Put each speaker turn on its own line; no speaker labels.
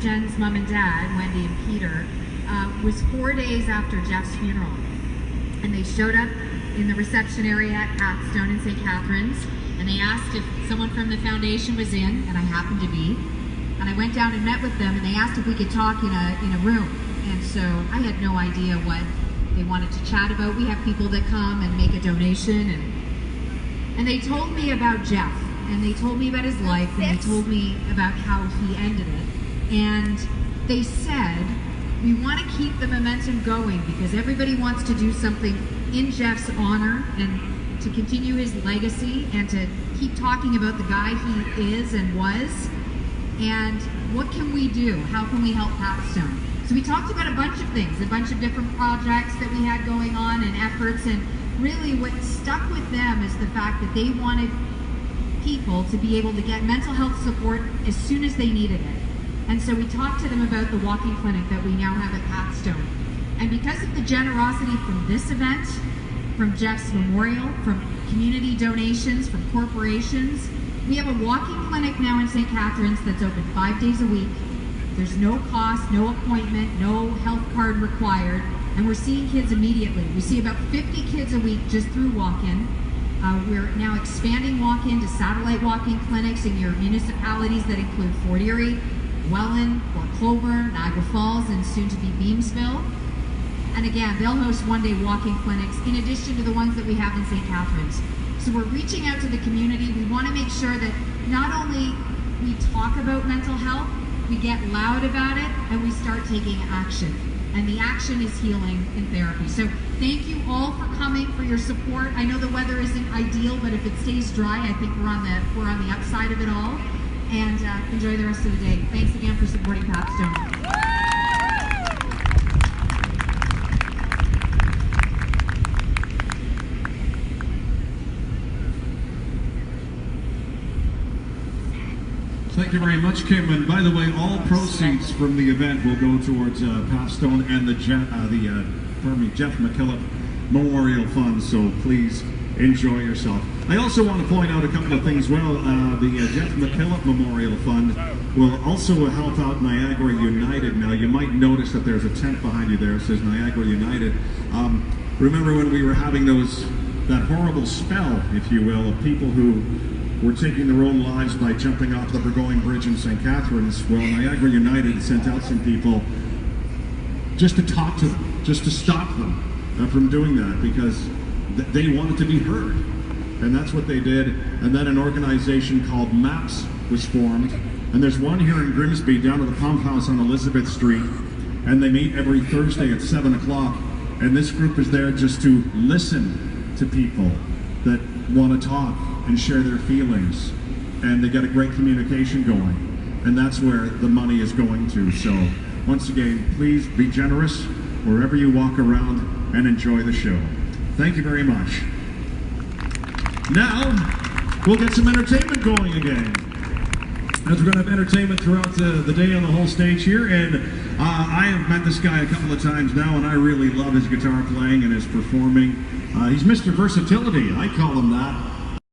Jen's mom and dad, Wendy and Peter, was 4 days after Jeff's funeral. And they showed up in the reception area at Patstone in St. Catharines, and they asked if someone from the foundation was in, and I happened to be. And I went down and met with them, and they asked if we could talk in a room. And so I had no idea what they wanted to chat about. We have people that come and make a donation, and they told me about Jeff, and they told me about his life, and they told me about how he ended it. And they said, we want to keep the momentum going because everybody wants to do something in Jeff's honor and to continue his legacy and to keep talking about the guy he is and was. And what can we do? How can we help Patstone? So we talked about a bunch of things, a bunch of different projects that we had going on and efforts, and really what stuck with them is the fact that they wanted people to be able to get mental health support as soon as they needed it. And so we talked to them about the walking clinic that we now have at Patstone. And because of the generosity from this event, from Jeff's memorial, from community donations, from corporations, we have a walking clinic now in St. Catharines that's open 5 days a week. There's no cost, no appointment, no health card required, and we're seeing kids immediately. We see about 50 kids a week just through walk-in. We're now expanding walk-in to satellite walking clinics in your municipalities that include Fort Erie, Welland, Port Colborne, Niagara Falls, and soon to be Beamsville. And again, they'll host one-day walking clinics in addition to the ones that we have in St. Catharines. So we're reaching out to the community. We want to make sure that not only we talk about mental health, we get loud about it, and we start taking action. And the action is healing and therapy. So thank you all for coming, for your support. I know the weather isn't ideal, but if it stays dry, I think we're on the upside of it all. And enjoy the rest of the day. Thanks again for supporting Patstone.
Thank you very much, Kim. And by the way, all proceeds from the event will go towards Patstone and the Jeff McKillop Memorial Fund. So please enjoy yourself. I also want to point out a couple of things. Well, the Jeff McKillop Memorial Fund will also help out Niagara United. Now, you might notice that there's a tent behind you there. It says Niagara United. Remember when we were having that horrible spell, if you will, of people who were taking their own lives by jumping off the Burgoyne Bridge in St. Catharines? Well, Niagara United sent out some people just to talk to them, just to stop them from doing that, because they wanted to be heard. And that's what they did. And then an organization called MAPS was formed. And there's one here in Grimsby down at the Pump House on Elizabeth Street. And they meet every Thursday at 7 o'clock. And this group is there just to listen to people that want to talk and share their feelings. And they get a great communication going. And that's where the money is going to. So once again, please be generous wherever you walk around and enjoy the show. Thank you very much. Now, we'll get some entertainment going again. As we're going to have entertainment throughout the day on the whole stage here. And I have met this guy a couple of times now, and I really love his guitar playing and his performing. He's Mr. Versatility, I call him that.